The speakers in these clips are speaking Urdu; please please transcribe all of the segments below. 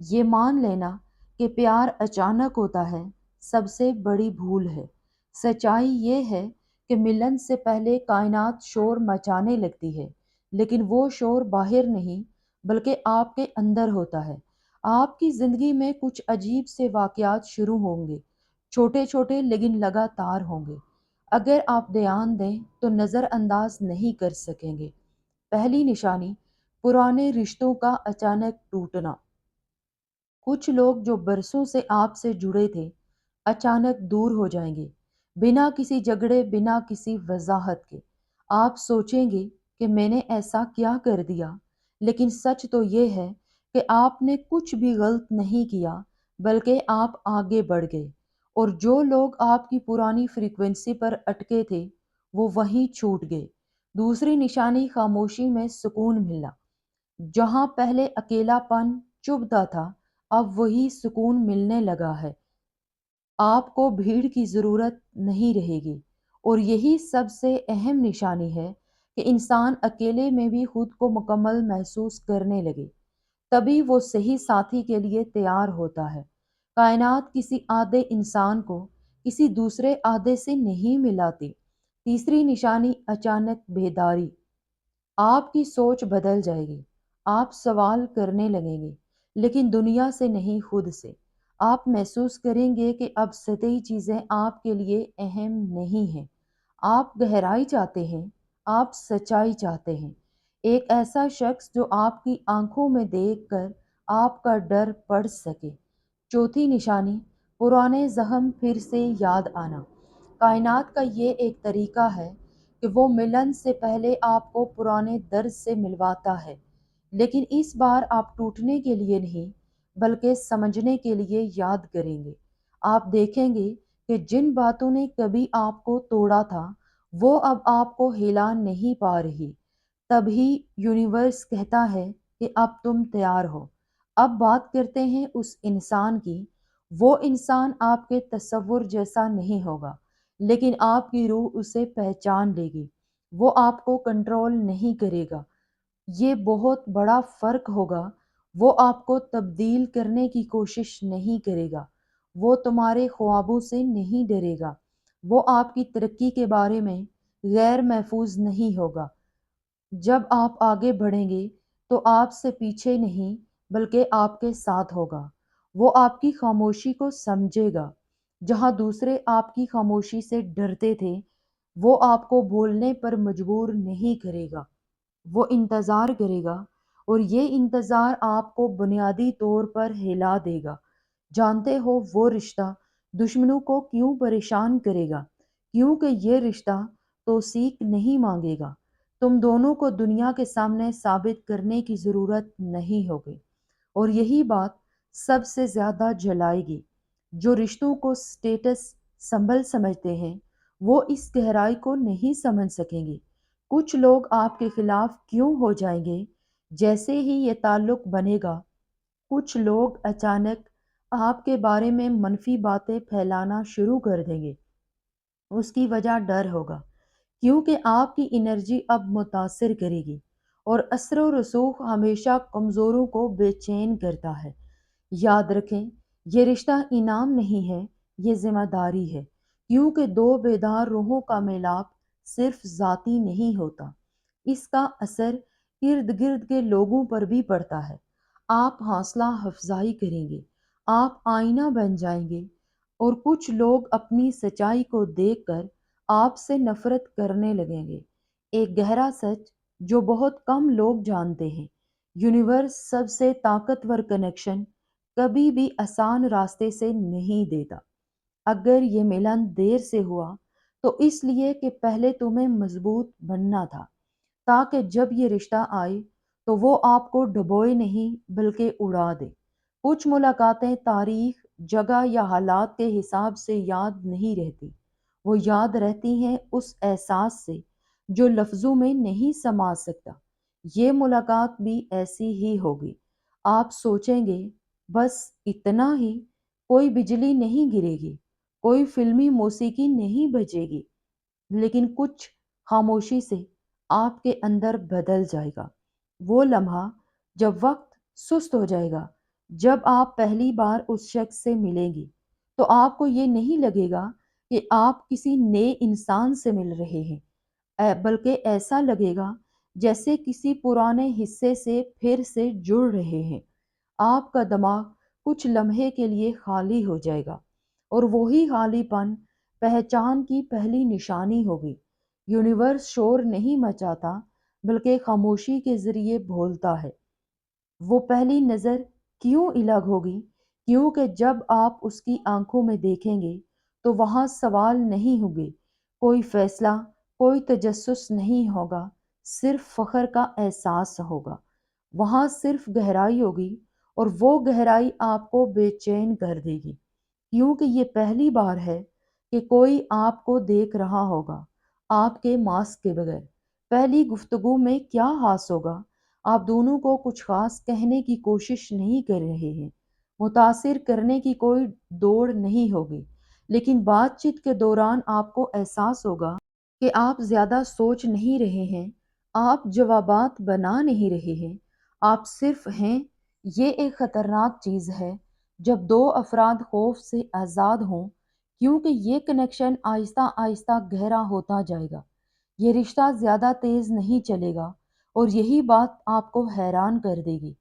یہ مان لینا کہ پیار اچانک ہوتا ہے سب سے بڑی بھول ہے۔ سچائی یہ ہے کہ ملن سے پہلے کائنات شور مچانے لگتی ہے، لیکن وہ شور باہر نہیں بلکہ آپ کے اندر ہوتا ہے۔ آپ کی زندگی میں کچھ عجیب سے واقعات شروع ہوں گے، چھوٹے چھوٹے لیکن لگاتار ہوں گے۔ اگر آپ دھیان دیں تو نظر انداز نہیں کر سکیں گے۔ پہلی نشانی، پرانے رشتوں کا اچانک ٹوٹنا۔ کچھ لوگ جو برسوں سے آپ سے جڑے تھے اچانک دور ہو جائیں گے، بنا کسی جھگڑے، بنا کسی وضاحت کے۔ آپ سوچیں گے کہ میں نے ایسا کیا کر دیا، لیکن سچ تو یہ ہے کہ آپ نے کچھ بھی غلط نہیں کیا، بلکہ آپ آگے بڑھ گئے، اور جو لوگ آپ کی پرانی فریکوینسی پر اٹکے تھے وہ وہیں چھوٹ گئے۔ دوسری نشانی، خاموشی میں سکون ملنا۔ جہاں پہلے اکیلا پن چبھتا تھا، اب وہی سکون ملنے لگا ہے۔ آپ کو بھیڑ کی ضرورت نہیں رہے گی، اور یہی سب سے اہم نشانی ہے کہ انسان اکیلے میں بھی خود کو مکمل محسوس کرنے لگے، تبھی وہ صحیح ساتھی کے لیے تیار ہوتا ہے۔ کائنات کسی آدھے انسان کو کسی دوسرے آدھے سے نہیں ملاتی۔ تیسری نشانی، اچانک بیداری۔ آپ کی سوچ بدل جائے گی، آپ سوال کرنے لگیں گے، لیکن دنیا سے نہیں، خود سے۔ آپ محسوس کریں گے کہ اب سطحی چیزیں آپ کے لیے اہم نہیں ہیں۔ آپ گہرائی چاہتے ہیں، آپ سچائی چاہتے ہیں، ایک ایسا شخص جو آپ کی آنکھوں میں دیکھ کر آپ کا ڈر پڑھ سکے۔ چوتھی نشانی، پرانے زخم پھر سے یاد آنا۔ کائنات کا یہ ایک طریقہ ہے کہ وہ ملن سے پہلے آپ کو پرانے درد سے ملواتا ہے، لیکن اس بار آپ ٹوٹنے کے لیے نہیں بلکہ سمجھنے کے لیے یاد کریں گے۔ آپ دیکھیں گے کہ جن باتوں نے کبھی آپ کو توڑا تھا وہ اب آپ کو ہلا نہیں پا رہی۔ تبھی یونیورس کہتا ہے کہ اب تم تیار ہو۔ اب بات کرتے ہیں اس انسان کی۔ وہ انسان آپ کے تصور جیسا نہیں ہوگا، لیکن آپ کی روح اسے پہچان لے گی۔ وہ آپ کو کنٹرول نہیں کرے گا، یہ بہت بڑا فرق ہوگا۔ وہ آپ کو تبدیل کرنے کی کوشش نہیں کرے گا، وہ تمہارے خوابوں سے نہیں ڈرے گا، وہ آپ کی ترقی کے بارے میں غیر محفوظ نہیں ہوگا۔ جب آپ آگے بڑھیں گے تو آپ سے پیچھے نہیں بلکہ آپ کے ساتھ ہوگا۔ وہ آپ کی خاموشی کو سمجھے گا۔ جہاں دوسرے آپ کی خاموشی سے ڈرتے تھے، وہ آپ کو بولنے پر مجبور نہیں کرے گا، وہ انتظار کرے گا، اور یہ انتظار آپ کو بنیادی طور پر ہلا دے گا۔ جانتے ہو وہ رشتہ دشمنوں کو کیوں پریشان کرے گا؟ کیونکہ یہ رشتہ توثیق نہیں مانگے گا۔ تم دونوں کو دنیا کے سامنے ثابت کرنے کی ضرورت نہیں ہوگی، اور یہی بات سب سے زیادہ جلائے گی۔ جو رشتوں کو سٹیٹس سمبل سمجھتے ہیں وہ اس گہرائی کو نہیں سمجھ سکیں گے۔ کچھ لوگ آپ کے خلاف کیوں ہو جائیں گے جیسے ہی یہ تعلق بنے گا؟ کچھ لوگ اچانک آپ کے بارے میں منفی باتیں پھیلانا شروع کر دیں گے۔ اس کی وجہ ڈر ہوگا، کیونکہ آپ کی انرجی اب متاثر کرے گی، اور اثر و رسوخ ہمیشہ کمزوروں کو بے چین کرتا ہے۔ یاد رکھیں، یہ رشتہ انعام نہیں ہے، یہ ذمہ داری ہے، کیونکہ دو بیدار روحوں کا میلاپ صرف ذاتی نہیں ہوتا، اس کا اثر ارد گرد کے لوگوں پر بھی پڑتا ہے۔ آپ حوصلہ افزائی کریں گے، آپ آئینہ بن جائیں گے، اور کچھ لوگ اپنی سچائی کو دیکھ کر آپ سے نفرت کرنے لگیں گے۔ ایک گہرا سچ جو بہت کم لوگ جانتے ہیں، یونیورس سب سے طاقتور کنیکشن کبھی بھی آسان راستے سے نہیں دیتا۔ اگر یہ ملن دیر سے ہوا تو اس لیے کہ پہلے تمہیں مضبوط بننا تھا، تاکہ جب یہ رشتہ آئے تو وہ آپ کو ڈبوئے نہیں بلکہ اڑا دے۔ کچھ ملاقاتیں تاریخ، جگہ یا حالات کے حساب سے یاد نہیں رہتی، وہ یاد رہتی ہیں اس احساس سے جو لفظوں میں نہیں سما سکتا۔ یہ ملاقات بھی ایسی ہی ہوگی۔ آپ سوچیں گے بس اتنا ہی، کوئی بجلی نہیں گرے گی، کوئی فلمی موسیقی نہیں بجے گی، لیکن کچھ خاموشی سے آپ کے اندر بدل جائے گا۔ وہ لمحہ جب وقت سست ہو جائے گا، جب آپ پہلی بار اس شخص سے ملیں گے تو آپ کو یہ نہیں لگے گا کہ آپ کسی نئے انسان سے مل رہے ہیں، بلکہ ایسا لگے گا جیسے کسی پرانے حصے سے پھر سے جڑ رہے ہیں۔ آپ کا دماغ کچھ لمحے کے لیے خالی ہو جائے گا، اور وہی خالی پن پہچان کی پہلی نشانی ہوگی۔ یونیورس شور نہیں مچاتا، بلکہ خاموشی کے ذریعے بولتا ہے۔ وہ پہلی نظر کیوں الگ ہوگی؟ کیونکہ جب آپ اس کی آنکھوں میں دیکھیں گے تو وہاں سوال نہیں ہوگے، کوئی فیصلہ، کوئی تجسس نہیں ہوگا، صرف فخر کا احساس ہوگا۔ وہاں صرف گہرائی ہوگی، اور وہ گہرائی آپ کو بے چین کر دے گی، کیونکہ یہ پہلی بار ہے کہ کوئی آپ کو دیکھ رہا ہوگا، آپ کے ماسک کے بغیر۔ پہلی گفتگو میں کیا خاص ہوگا؟ آپ دونوں کو کچھ خاص کہنے کی کوشش نہیں کر رہے ہیں، متاثر کرنے کی کوئی دوڑ نہیں ہوگی، لیکن بات چیت کے دوران آپ کو احساس ہوگا کہ آپ زیادہ سوچ نہیں رہے ہیں، آپ جوابات بنا نہیں رہے ہیں، آپ صرف ہیں۔ یہ ایک خطرناک چیز ہے جب دو افراد خوف سے آزاد ہوں، کیونکہ یہ کنیکشن آہستہ آہستہ گہرا ہوتا جائے گا۔ یہ رشتہ زیادہ تیز نہیں چلے گا، اور یہی بات آپ کو حیران کر دے گی،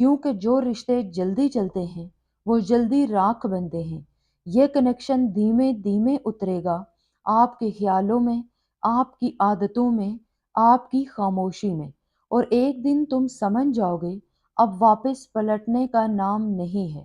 کیونکہ جو رشتے جلدی چلتے ہیں وہ جلدی راکھ بنتے ہیں۔ یہ کنیکشن دھیمے دھیمے اترے گا، آپ کے خیالوں میں، آپ کی عادتوں میں، آپ کی خاموشی میں، اور ایک دن تم سمجھ جاؤ گے اب واپس پلٹنے کا نام نہیں ہے۔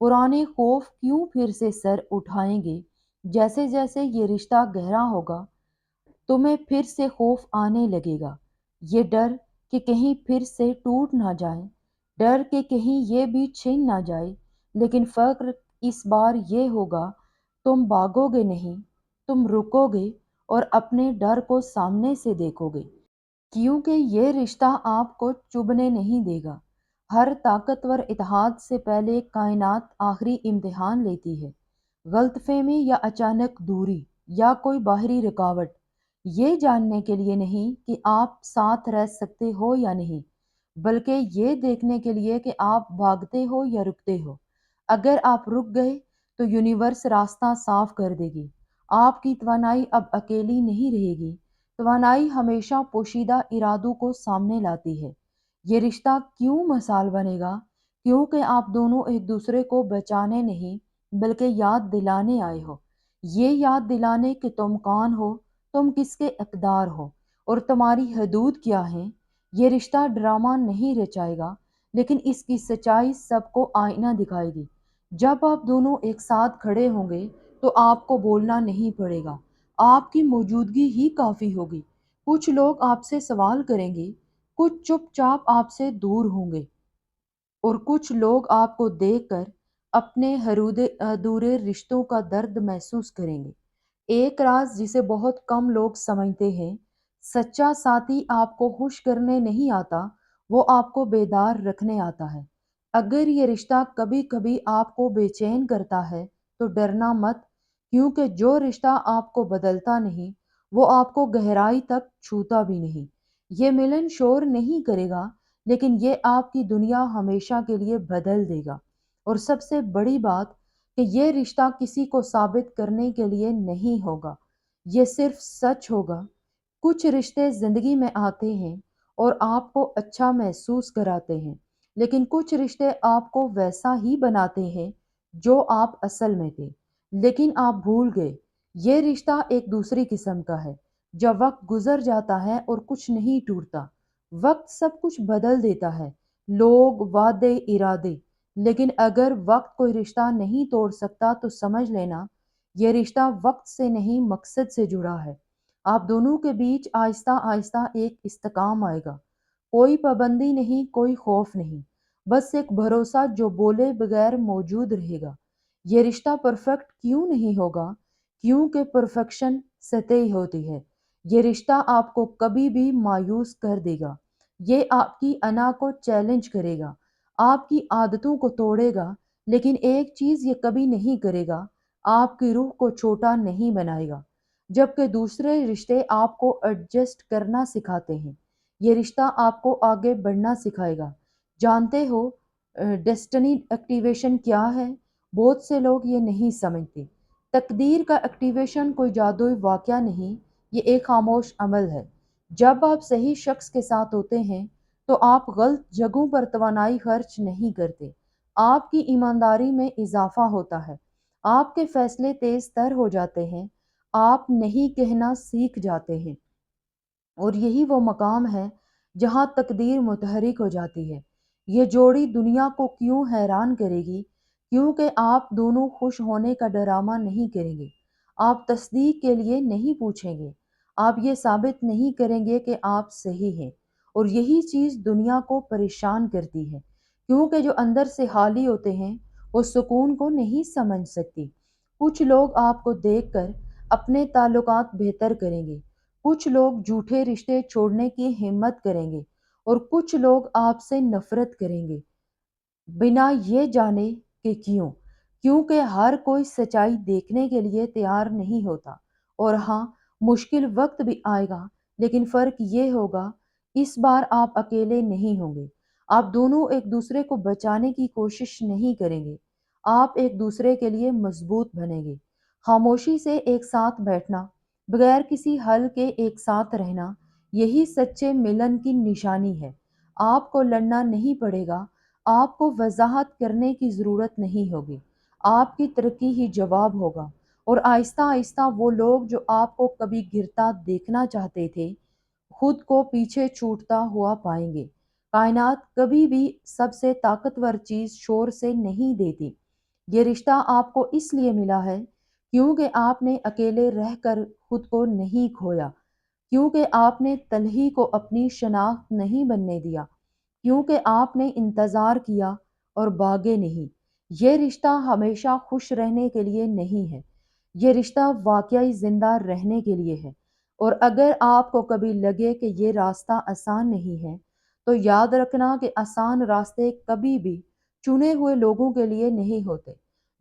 پرانے خوف کیوں پھر سے سر اٹھائیں گے؟ جیسے جیسے یہ رشتہ گہرا ہوگا، تمہیں پھر سے خوف آنے لگے گا، یہ ڈر کہ کہیں پھر سے ٹوٹ نہ جائے، ڈر کہ کہیں یہ بھی چھن نہ جائے۔ لیکن فرق اس بار یہ ہوگا، تم بھاگو گے نہیں، تم رکو گے اور اپنے ڈر کو سامنے سے دیکھو گے، کیونکہ یہ رشتہ آپ کو چبھنے نہیں دے گا۔ ہر طاقتور اتحاد سے پہلے کائنات آخری امتحان لیتی ہے، غلط فہمی یا اچانک دوری یا کوئی باہری رکاوٹ، یہ جاننے کے لیے نہیں کہ آپ ساتھ رہ سکتے ہو یا نہیں، بلکہ یہ دیکھنے کے لیے کہ آپ بھاگتے ہو یا رکتے ہو۔ اگر آپ رک گئے تو یونیورس راستہ صاف کر دے گی، آپ کی توانائی اب اکیلی نہیں رہے گی، توانائی ہمیشہ پوشیدہ ارادوں کو سامنے لاتی ہے۔ یہ رشتہ کیوں مثال بنے گا؟ کیونکہ آپ دونوں ایک دوسرے کو بچانے نہیں، بلکہ یاد دلانے آئے ہو۔ یہ یاد دلانے کہ تم کون ہو، تم کس کے اقدار ہو، اور تمہاری حدود کیا ہیں۔ یہ رشتہ ڈرامہ نہیں رچائے گا، لیکن اس کی سچائی سب کو آئینہ دکھائے گی۔ جب آپ دونوں ایک ساتھ کھڑے ہوں گے تو آپ کو بولنا نہیں پڑے گا، آپ کی موجودگی ہی کافی ہوگی۔ کچھ لوگ آپ سے سوال کریں گے، کچھ چپ چاپ آپ سے دور ہوں گے، اور کچھ لوگ آپ کو دیکھ کر اپنے ادھورے رشتوں کا درد محسوس کریں گے۔ ایک راز جسے بہت کم لوگ سمجھتے ہیں، سچا ساتھی آپ کو خوش کرنے نہیں آتا، وہ آپ کو بیدار رکھنے آتا ہے۔ اگر یہ رشتہ کبھی کبھی آپ کو بے چین کرتا ہے تو ڈرنا مت، کیونکہ جو رشتہ آپ کو بدلتا نہیں وہ آپ کو گہرائی تک چھوتا بھی نہیں۔ یہ ملن شور نہیں کرے گا، لیکن یہ آپ کی دنیا ہمیشہ کے لیے بدل دے گا۔ اور سب سے بڑی بات کہ یہ رشتہ کسی کو ثابت کرنے کے لیے نہیں ہوگا، یہ صرف سچ ہوگا۔ کچھ رشتے زندگی میں آتے ہیں اور آپ کو اچھا محسوس کراتے ہیں، لیکن کچھ رشتے آپ کو ویسا ہی بناتے ہیں جو آپ اصل میں تھے، لیکن آپ بھول گئے۔ یہ رشتہ ایک دوسری قسم کا ہے۔ جب وقت گزر جاتا ہے اور کچھ نہیں ٹوٹتا، وقت سب کچھ بدل دیتا ہے، لوگ، وعدے، ارادے، لیکن اگر وقت کوئی رشتہ نہیں توڑ سکتا تو سمجھ لینا یہ رشتہ وقت سے نہیں مقصد سے جڑا ہے۔ آپ دونوں کے بیچ آہستہ آہستہ ایک استحکام آئے گا، کوئی پابندی نہیں، کوئی خوف نہیں، بس ایک بھروسہ جو بولے بغیر موجود رہے گا۔ یہ رشتہ پرفیکٹ کیوں نہیں ہوگا؟ کیونکہ پرفیکشن سطحی ہوتی ہے۔ یہ رشتہ آپ کو کبھی بھی مایوس کر دے گا، یہ آپ کی انا کو چیلنج کرے گا، آپ کی عادتوں کو توڑے گا، لیکن ایک چیز یہ کبھی نہیں کرے گا، آپ کی روح کو چھوٹا نہیں بنائے گا۔ جبکہ دوسرے رشتے آپ کو ایڈجسٹ کرنا سکھاتے ہیں، یہ رشتہ آپ کو آگے بڑھنا سکھائے گا۔ جانتے ہو، ڈیسٹنی ایکٹیویشن کیا ہے؟ بہت سے لوگ یہ نہیں سمجھتے۔ تقدیر کا ایکٹیویشن کوئی جادوئی واقعہ نہیں، یہ ایک خاموش عمل ہے۔ جب آپ صحیح شخص کے ساتھ ہوتے ہیں تو آپ غلط جگہوں پر توانائی خرچ نہیں کرتے، آپ کی ایمانداری میں اضافہ ہوتا ہے، آپ کے فیصلے تیز تر ہو جاتے ہیں، آپ نہیں کہنا سیکھ جاتے ہیں، اور یہی وہ مقام ہے جہاں تقدیر متحرک ہو جاتی ہے۔ یہ جوڑی دنیا کو کیوں حیران کرے گی؟ کیونکہ آپ دونوں خوش ہونے کا ڈرامہ نہیں کریں گے، آپ تصدیق کے لیے نہیں پوچھیں گے، آپ یہ ثابت نہیں کریں گے کہ آپ صحیح ہیں، اور یہی چیز دنیا کو پریشان کرتی ہے، کیونکہ جو اندر سے خالی ہوتے ہیں وہ سکون کو نہیں سمجھ سکتی۔ کچھ لوگ آپ کو دیکھ کر اپنے تعلقات بہتر کریں گے، کچھ لوگ جھوٹے رشتے چھوڑنے کی ہمت کریں گے، اور کچھ لوگ آپ سے نفرت کریں گے، بنا یہ جانے کہ کیوں۔ کیونکہ ہر کوئی سچائی دیکھنے کے لیے تیار نہیں ہوتا، اور ہاں، مشکل وقت بھی آئے گا، لیکن فرق یہ ہوگا، اس بار آپ اکیلے نہیں ہوں گے، آپ دونوں ایک دوسرے کو بچانے کی کوشش نہیں کریں گے، آپ ایک دوسرے کے لیے مضبوط بنیں گے۔ خاموشی سے ایک ساتھ بیٹھنا، بغیر کسی حل کے ایک ساتھ رہنا، یہی سچے ملن کی نشانی ہے۔ آپ کو لڑنا نہیں پڑے گا، آپ کو وضاحت کرنے کی ضرورت نہیں ہوگی، آپ کی ترقی ہی جواب ہوگا، اور آہستہ آہستہ وہ لوگ جو آپ کو کبھی گرتا دیکھنا چاہتے تھے، خود کو پیچھے چھوٹتا ہوا پائیں گے۔ کائنات کبھی بھی سب سے طاقتور چیز شور سے نہیں دیتی۔ یہ رشتہ آپ کو اس لیے ملا ہے کیونکہ آپ نے اکیلے رہ کر خود کو نہیں کھویا، کیونکہ آپ نے تنہی کو اپنی شناخت نہیں بننے دیا، کیونکہ آپ نے انتظار کیا اور بھاگے نہیں۔ یہ رشتہ ہمیشہ خوش رہنے کے لیے نہیں ہے، یہ رشتہ واقعی زندہ رہنے کے لیے ہے۔ اور اگر آپ کو کبھی لگے کہ یہ راستہ آسان نہیں ہے، تو یاد رکھنا کہ آسان راستے کبھی بھی چنے ہوئے لوگوں کے لیے نہیں ہوتے۔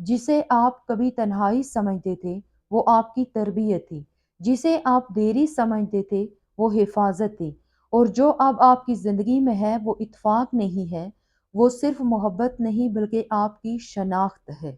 جسے آپ کبھی تنہائی سمجھتے تھے وہ آپ کی تربیت تھی، جسے آپ دیری سمجھتے تھے وہ حفاظت تھی، اور جو اب آپ کی زندگی میں ہے وہ اتفاق نہیں ہے، وہ صرف محبت نہیں بلکہ آپ کی شناخت ہے۔